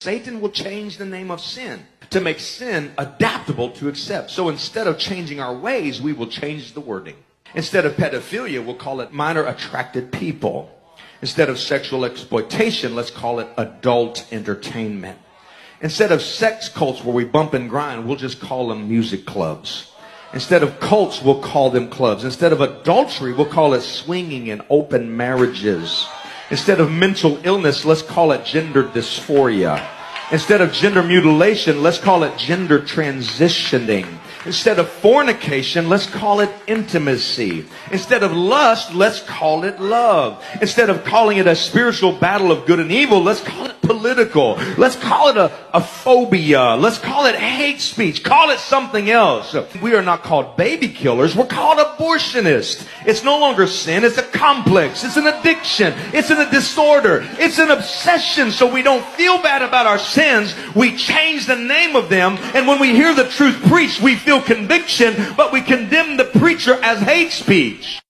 Satan will change the name of sin to make sin adaptable to accept. So instead of changing our ways, we will change the wording. Instead of pedophilia, we'll call it minor attracted people. Instead of sexual exploitation, let's call it adult entertainment. Instead of sex cults where we bump and grind, we'll just call them music clubs. Instead of cults, we'll call them clubs. Instead of adultery, we'll call it swinging and open marriages. Instead of mental illness, let's call it gender dysphoria. Instead of gender mutilation, let's call it gender transitioning. Instead of fornication, let's call it intimacy. Instead of lust, let's call it love. Instead of calling it a spiritual battle of good and evil, let's call it political. Let's call it a phobia. Let's call it hate speech. Call it something else. We are not called baby killers. We're called abortionists. It's no longer sin. It's a complex. It's an addiction. It's a disorder. It's an obsession. So we don't feel bad about our sins. We change the name of them. And when we hear the truth preached, we feel conviction, but we condemn the preacher as hate speech.